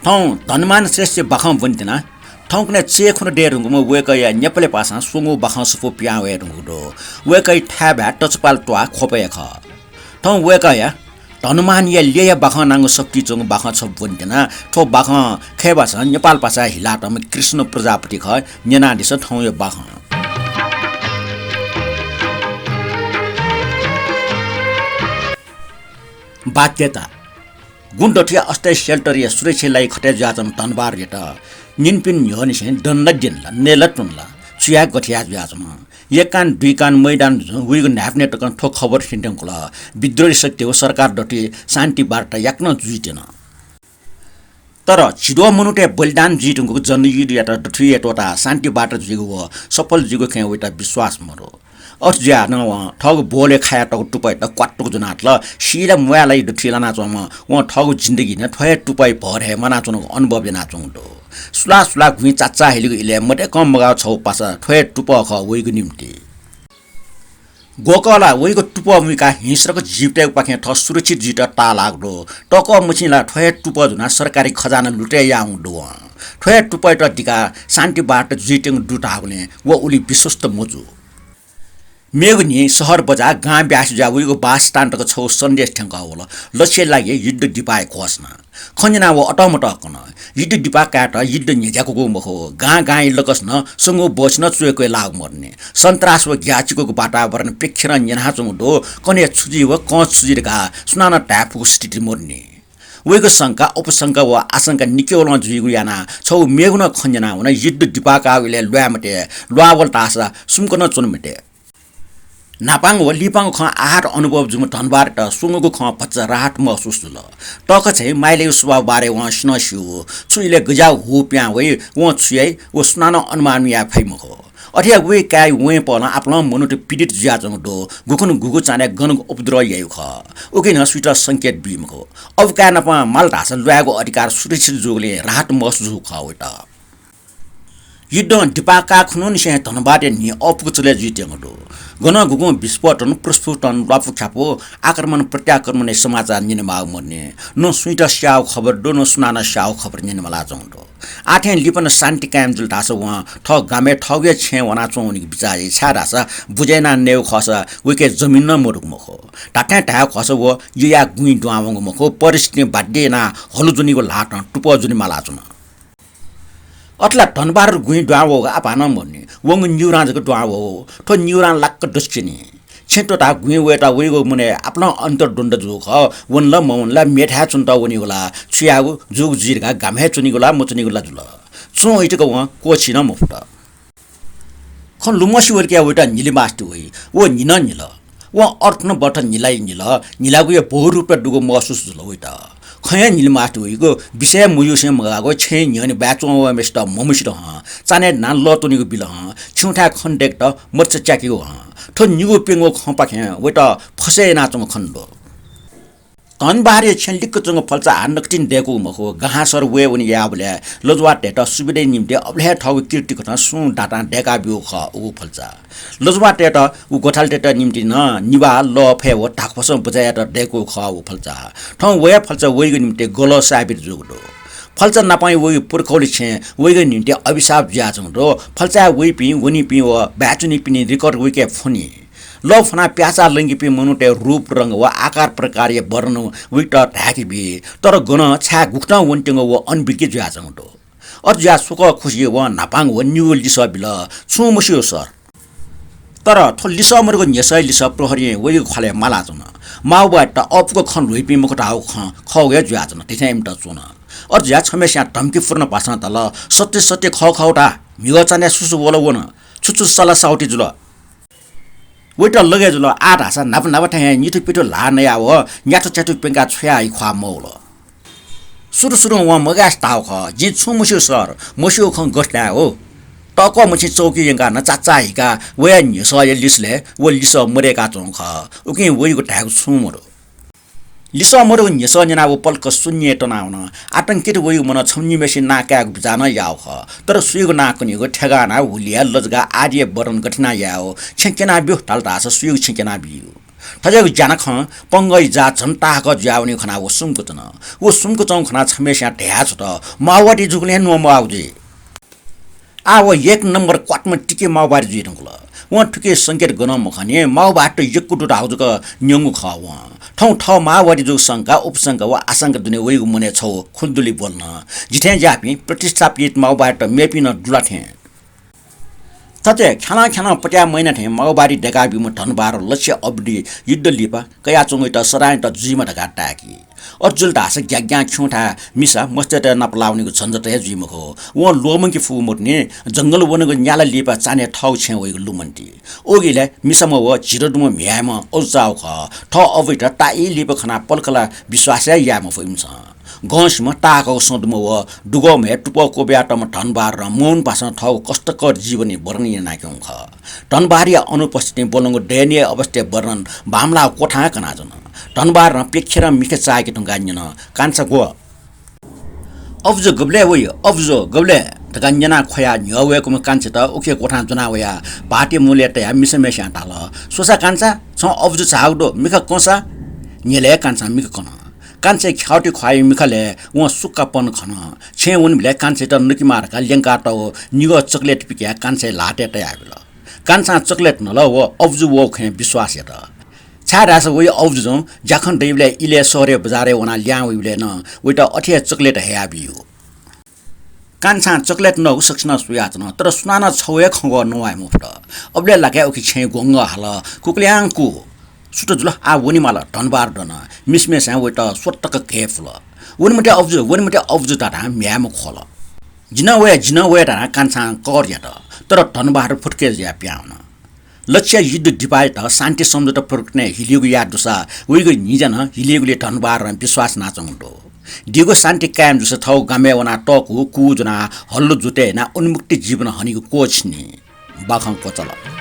धनमान श्रेष्ठ बाखम बन्दिना ठौकने चेखुन डेरुङमा वेकया नेपाली भाषा सुङु बाखम सुपु प्यावे रुङडो वेकै ठ्याबा टचपाल ट्वा खोपे ख ठौ वेकया धनमान या लिया बाखम नांगो शक्ति चोङ बाखम छ बन्दिना ठो बाखम खेबा छ नेपाल भाषा हिलाटम कृष्ण प्रजापति ख नेना दिस ठौ यो बाखम बाध्यता गुन्डठिया अस्ते शेल्टरिया सुरक्षालाई खटे जाजम तनबार गेटा निनपिन न्योनिसे दन्नदिनला नेलटुनला सुया गठिया जाजम एकान दुई कान मैदान उइगो न्याप्ने टकन ठो खबर सिन्टङला विद्रोही शक्ति हो सरकार डटे शान्ति वार्ता याक्न जुइटेन तर छिडो मनुटे बलिदान जिटुङको जनयुद्ध यात डठिया टोटा शान्ति वार्ता जुइगो सफल जुइगो खे वटा विश्वास मरो अर्ज्या न ठग बोले खाया टक टुपाइ त क्वाटुक जनात ल सिला मुयालाई डठिला नाचम व ठग जिन्दगी न ठय टुपाइ भर हे मना चुन अनुभव जना चुङडो सुला सुला घुइ चाचा हेलिगो इले मटे कम मगा छौ पासा ठय टुप ख वइगो निम्ति गोकला वइगो टुप मुका हिंस्रको जिप्टे पाखे ठ सुरक्षित जिट ता लाग्दो टक मुछिला ठय टुप जुना सरकारी खजाना लुटे याउँदो ठय टुपाइ त दिका शान्ति बाट जिटेङ दुटा हुने व उली विश्वस्त मोजु मेगुनी शहर बजार गाँ ब्यास जाउको बासतान्तको छौ सन्देश ठ्याङ्का होला लक्ष्य लागि युद्ध दिपाए खोस्न खञ्जना व अटमटकन युद्ध दिपा काट युद्ध निजाको मखो गाँ गाँ लकस्न संगो बस्न चुएको लाग मर्ने सन्त्रास व ग्याचीको वातावरण पेक्षर नेनाचुङ दो कने छुजी व क छुजिरका सुनाना ट्यापको स्थिति मर्ने वेगो शंका उपशंका व आशंका निकेवल जुइगु याना छौ मेगुन खञ्जना हुन युद्ध दिपाका उले ल्वामटे ल्वावल तासा सुमकन चुनमटे नापाङ व लिपाङ ख आहार अनुभव जुम धनबार त सुङगु ख पच्चा राहत महसुस ल टक छै माइले स्वभाव बारे व स्नस्यु छुइले गजाउ हु प्या वे व छुयै व सुनान अनुमान या फैमखो अठिया वे काय वे पला आपला मनुट पीडित ज्याजङ दो गुखन गुगु चाने गन उपद्रव ययु ख उकिन स्वीट संकेत बिमखो अब का नपा माल ढास ल्यागो अधिकार सुरक्षित जोगले राहत महसुस ख वटा युद्ध दिपाका खुनुन से धनबाटे नि अपुचले जिटेङडो गन गुगु विस्फोटन प्रस्फोटन लापु खापो आक्रमण प्रत्याक्रमण समाचार निने माग मर्ने न स्वीट स्याउ खबर दो न सुनाना स्याउ खबर निने मला जङडो आठे लिपन शान्ति कायम जुल ढास व ठ गामे ठगे छे वना चौनी बिचाए छा ढास बुझेना नेउ खस विके जमिन न मोरुक मखो टाटा ढा खस व या गुइ डुवावङ मखो परिस्थिति बाध्यना हलुजुनीको लाट टुप जुनी मला जुन अट्ला धनबार गुइ डुवावो आपान मर्ने वङ न्युराजको डुवावो ठो न्युरान लाक्क डस्किनी छेटो ता गुइ वेटा वेगो मुने आपन अन्तर्दण्ड जोख वनला मवनला मेठा चुन्ता वनिगोला छुयागु जुग जिरगा गामे चुनिगोला मचुनिगोला जुल छु इटको व कोछि न मफुट खन लुमसी वर्किया वेटा निली मास्टु वइ वो निन निल व अर्थ न बट निलाई निल निलागु यो बहु रुप दुगो महसुस जुल वेटा खय निल मास्टु वइको विषय मुयुसे मगागो छे न्यने ब्याचो व मेस्ट ममुसित ह चाने नान लतुनिगो बिल ह छुठा खन्डेक्ट मर्च च्याकिगो ह ठो निगो पेंगो खपाखे वेटा फसे नाचङ खण्डो तनबारे छेलिक चंग फल्चा नक्टिन देको मखो गहासर वे उनी याबले लजवा टेटा सुबिदे निम्ते अबले ठगु कीर्ति कथा सु डाटा डेका बिउ ख उ फल्चा लजवा टेटा उ गोठाल टेटा निम्ति न निबा ल फे व ढाकफस बजाया त देको ख उ फल्चा ठौ वे फल्चा वेगो निम्ते गलो साबिर जुगडो फल्चा नपाई वे पुर्खौली छे वेगो निम्ते अभिशाप ज्याजङ दो फल्चा वे पि वनी पि व ब्याचुनी पिनि रिकर्ड वेके फनी ल फना प्याचा लंगिपि मनुटे रूप रंग व आकार प्रकारीय वर्ण विट ढाकी बि तर गन छा गुक्न वन्टिङ व अनबिके ज्याजङ दो अर्ज्या सुख खुशी व नापाङ व न्यु लिस बिल छु मुसियो सर तर थो लिस मरको नेसै लिस प्रहरी वे खले माला जन माउबाट अपको खन रुइपि मुखटाउ ख खौगे ज्याजङ त्यसैम त चुन अर्ज्या छमेस्या धम्की फुर्न पासन तल सत्य सत्य ख खौटा मिगचाने सुसु बोलो वन छुछु सला साउटी जुल वेटा लगे जुल आठ हासा नाप नाप ठ्या निथु पिटो ला नया हो न्याटो च्याटो पेंगा छ्या इ ख्वा मौल सुरु सुरु व मगास ताउ ख जि छु मुसु सर मुसु ख गठ्या हो टक मुछि चौकी यंगा न चाचा हिका वे निस य लिसले व लिस मरेका चों ख उकि वेको ढाक छु मरो लिस मरो निस जना व पल्क शून्य टनाउन आतंकित वे मन छम्नी मेसिन नाका जान याव ख तर सुइगो नाकनिगो ठेगाना हुलिया लजगा आर्य वरण गठना याव छेकेना बिउ तालता सुइगो छेकेना बिउ ठजक जान ख पंगै जा जनता क जाउने खना वो सुमको तन वो सुमको चौ खना छमेस्या ढ्या छ त माओवादी जुगले नो माउजे आव एक नम्बर क्वाटमा टिके माओवादी जुइरंगल व ठुके संकेत गन मखने माओवादी यक्कु दुटा आउजक न्यंगु ख व ठौ ठौ माओवादी जुग संघका उपसंघ व आसंघ दुने वइगु मने छौ खुन्दुली बोल्न जिथे जापी प्रतिष्ठापित माओवादी मेपिन दुलाथे तते खाना खाना पट्या महिना थे माओवादी डेका बिम धनबार लक्ष्य अवधि युद्ध लिपा कया चोंगै त सराय त जुइमा ढका टाकी अजुल दास ग्याग्या छुठा मिसा मस्ते त नपलाउनेको झन्झट हे जुइमको व लोमंकी फु मोट्ने जंगल वनको न्याला लिपा चाने ठाउ छे वइको लुमन्टी ओगिले मिसाम व झिरडुम म्याम औजाउ ख ठ अवैट ताई लिप खना पलकला विश्वास याम फइमछ गौसमा ताको सदम व डुगम हे टुप कोब्याटम धनबार र मौन पासन ठाउ कष्टकर जीवनी वर्णन नाक्यौ ख धनबारी अनुपस्थिति बोलंगो दयनीय अवस्था वर्णन भामला कोठा कना जन धनबार र पेक्षर मिखे चाके टंगान्यन कान्छा गो अब्जो गब्ले वय अब्जो गब्ले तगन्जना खोया न्यवेको कान्छे त उखे कोठा जना वया पार्टी मूल्य त मिसमेस्या टाल सोसा कान्छा छ अब्जो चाउडो मिख कोसा न्यले कान्छा मिख कन कान्छे ख्याउटी खुवाई मिखले व सुक्कापन खन छे उन बिले कान्छे त नुकी मारका लेंका त निगो चकलेट पिक्या कान्छे लाटे त आबिल कान्छा चकलेट नल व अब्जु वो खे विश्वास त छारास वइ अब्जु जाखन दैबले इले सरे बजारे वना ल्या वइले न वइटा अठे चकलेट हेयाबियो कान्छा चकलेट न उसक्सन सुयाच न तर सुनाना छवे खंग नवाय मुफ्त अबले लागे ओखि छे गोंग हाल कुक्ल्याङकु सुट जुल आ वनिमाला धनबार दन मिसमेस वइटा स्वतक केफल वनमटे अब्जु ताटा म्याम खोल जिना वे तारा कान्छा कर यात तर धनबार फुटके ज्या प्याउन लक्ष्य युद्ध डिपाइ त शान्ति सम्झौता फुर्कने हिलिगु याद दुसा वइगु निजन हिलिगुले धनबार र विश्वास नाचौंडो दिगो शान्ति कायम जुस थौ गामे वना टकु कु जना हल्लो जुटे ना उन्मुक्ति जीवन हनिको कोच नि बाखं कोचल